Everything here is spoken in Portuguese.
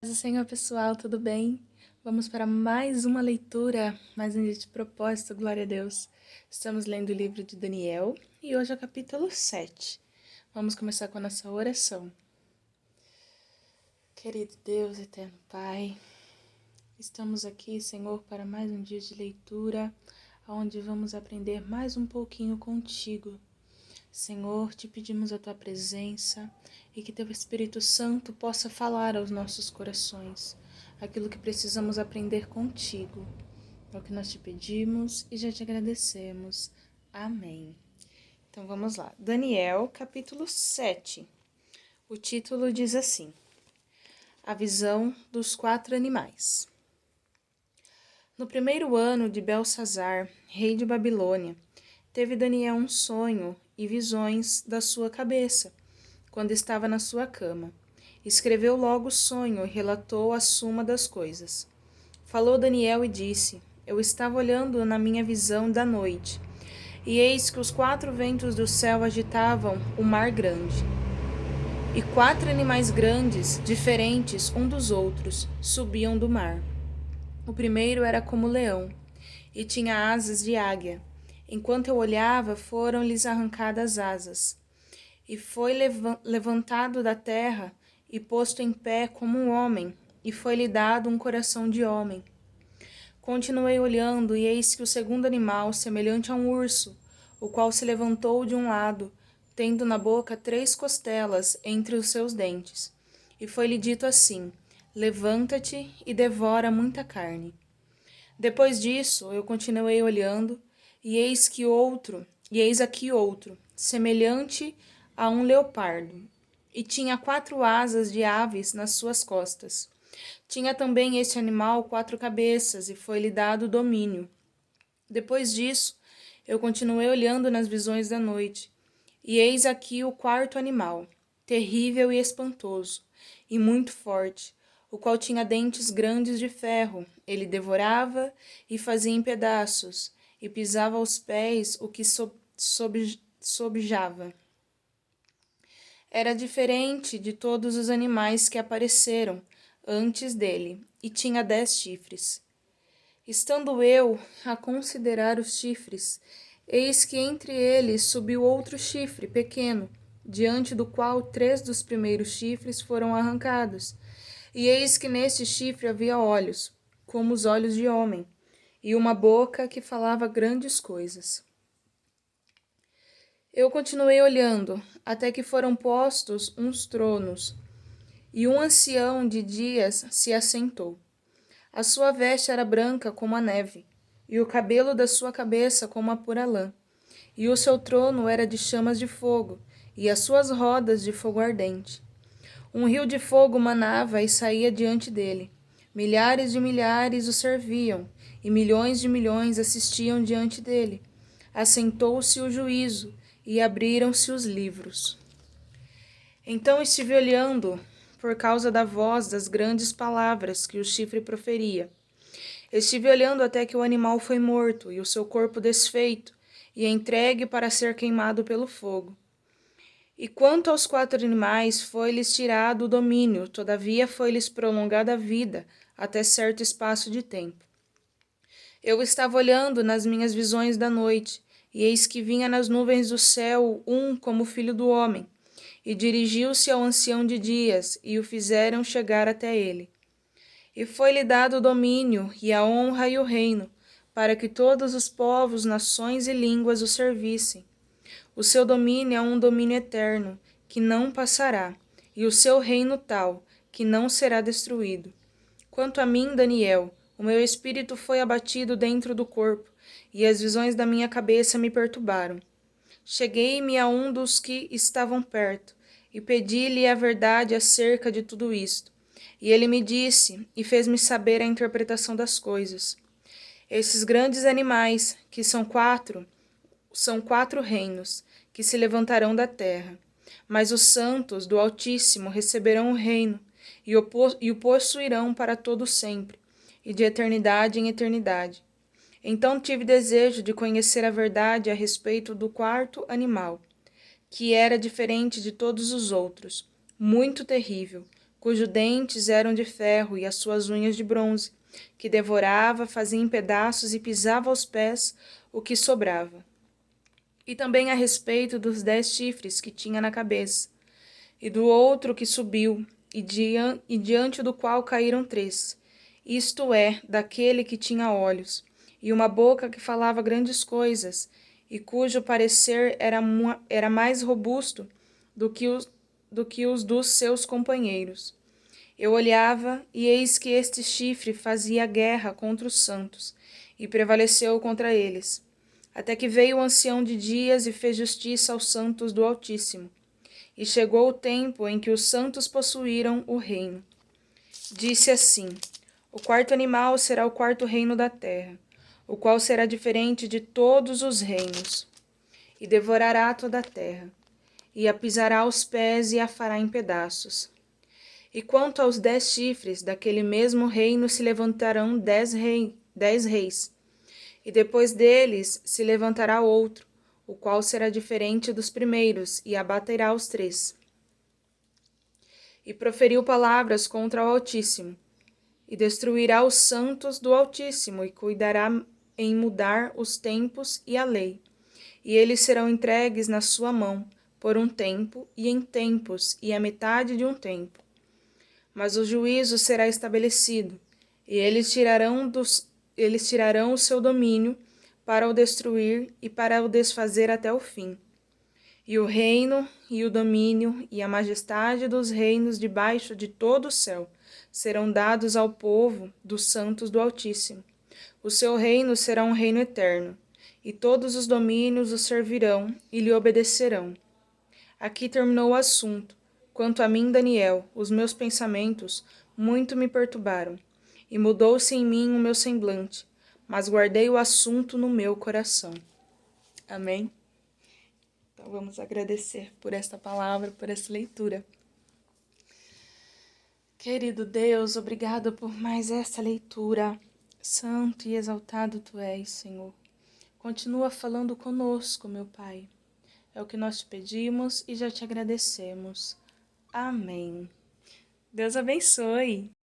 Paz do Senhor, pessoal, tudo bem? Vamos para mais uma leitura, mais um dia de propósito, glória a Deus. Estamos lendo o livro de Daniel e hoje é o capítulo 7. Vamos começar com a nossa oração. Querido Deus, eterno Pai, estamos aqui, Senhor, para mais um dia de leitura, onde vamos aprender mais um pouquinho contigo. Senhor, te pedimos a tua presença e que teu Espírito Santo possa falar aos nossos corações aquilo que precisamos aprender contigo. É o que nós te pedimos e já te agradecemos. Amém. Então vamos lá. Daniel, capítulo 7. O título diz assim: A visão dos 4 animais. No primeiro ano de Belsazar, rei de Babilônia, teve Daniel um sonho e visões da sua cabeça, quando estava na sua cama. Escreveu logo o sonho e relatou a suma das coisas. Falou Daniel e disse: Eu estava olhando na minha visão da noite, e eis que os 4 ventos do céu agitavam o mar grande. E 4 animais grandes, diferentes um dos outros, subiam do mar. O primeiro era como leão, e tinha asas de águia. Enquanto eu olhava, foram-lhes arrancadas asas. E foi levantado da terra e posto em pé como um homem, e foi-lhe dado um coração de homem. Continuei olhando, e eis que o segundo animal, semelhante a um urso, o qual se levantou de um lado, tendo na boca 3 costelas entre os seus dentes. E foi-lhe dito assim: Levanta-te e devora muita carne. Depois disso, eu continuei olhando, e eis aqui outro, semelhante a um leopardo, e tinha 4 asas de aves nas suas costas. Tinha também este animal 4 cabeças, e foi-lhe dado domínio. Depois disso, eu continuei olhando nas visões da noite, e eis aqui o 4º animal, terrível e espantoso, e muito forte, o qual tinha dentes grandes de ferro. Ele devorava e fazia em pedaços, e pisava aos pés o que sobejava. Era diferente de todos os animais que apareceram antes dele, e tinha 10 chifres. Estando eu a considerar os chifres, eis que entre eles subiu outro chifre pequeno, diante do qual 3 dos primeiros chifres foram arrancados. E eis que neste chifre havia olhos, como os olhos de homem, e uma boca que falava grandes coisas. Eu continuei olhando, até que foram postos uns tronos, e um ancião de dias se assentou. A sua veste era branca como a neve, e o cabelo da sua cabeça como a pura lã. E o seu trono era de chamas de fogo, e as suas rodas de fogo ardente. Um rio de fogo manava e saía diante dele. Milhares de milhares o serviam, e milhões de milhões assistiam diante dele. Assentou-se o juízo, e abriram-se os livros. Então estive olhando, por causa da voz das grandes palavras que o chifre proferia. Estive olhando até que o animal foi morto, e o seu corpo desfeito, e entregue para ser queimado pelo fogo. E quanto aos 4 animais, foi-lhes tirado o domínio, todavia foi-lhes prolongada a vida, até certo espaço de tempo. Eu estava olhando nas minhas visões da noite, e eis que vinha nas nuvens do céu um como filho do homem, e dirigiu-se ao ancião de dias, e o fizeram chegar até ele. E foi-lhe dado o domínio, e a honra e o reino, para que todos os povos, nações e línguas o servissem. O seu domínio é um domínio eterno, que não passará, e o seu reino tal, que não será destruído. Quanto a mim, Daniel, o meu espírito foi abatido dentro do corpo, e as visões da minha cabeça me perturbaram. Cheguei-me a um dos que estavam perto, e pedi-lhe a verdade acerca de tudo isto. E ele me disse, e fez-me saber a interpretação das coisas. Esses grandes animais, que são 4 reinos, que se levantarão da terra. Mas os santos do Altíssimo receberão o reino, e o possuirão para todo sempre, e de eternidade em eternidade. Então tive desejo de conhecer a verdade a respeito do 4º animal, que era diferente de todos os outros, muito terrível, cujos dentes eram de ferro e as suas unhas de bronze, que devorava, fazia em pedaços e pisava aos pés o que sobrava. E também a respeito dos 10 chifres que tinha na cabeça, e do outro que subiu, e diante do qual caíram 3, isto é, daquele que tinha olhos, e uma boca que falava grandes coisas, e cujo parecer era mais robusto do que os dos seus companheiros. Eu olhava, e eis que este chifre fazia guerra contra os santos, e prevaleceu contra eles, até que veio o ancião de dias e fez justiça aos santos do Altíssimo. E chegou o tempo em que os santos possuíram o reino. Disse assim: o quarto animal será o quarto reino da terra, o qual será diferente de todos os reinos, e devorará toda a terra, e a pisará aos pés e a fará em pedaços. E quanto aos 10 chifres, daquele mesmo reino se levantarão 10 reis, e depois deles se levantará outro, o qual será diferente dos primeiros, e abaterá os 3. E proferiu palavras contra o Altíssimo, e destruirá os santos do Altíssimo, e cuidará em mudar os tempos e a lei. E eles serão entregues na sua mão, por um tempo, e em tempos, e a metade de um tempo. Mas o juízo será estabelecido, e eles tirarão o seu domínio para o destruir e para o desfazer até o fim. E o reino, e o domínio, e a majestade dos reinos debaixo de todo o céu serão dados ao povo dos santos do Altíssimo. O seu reino será um reino eterno, e todos os domínios o servirão e lhe obedecerão. Aqui terminou o assunto. Quanto a mim, Daniel, os meus pensamentos muito me perturbaram, e mudou-se em mim o meu semblante, mas guardei o assunto no meu coração. Amém? Então vamos agradecer por esta palavra, por essa leitura. Querido Deus, obrigado por mais essa leitura. Santo e exaltado Tu és, Senhor. Continua falando conosco, meu Pai. É o que nós te pedimos e já te agradecemos. Amém. Deus abençoe.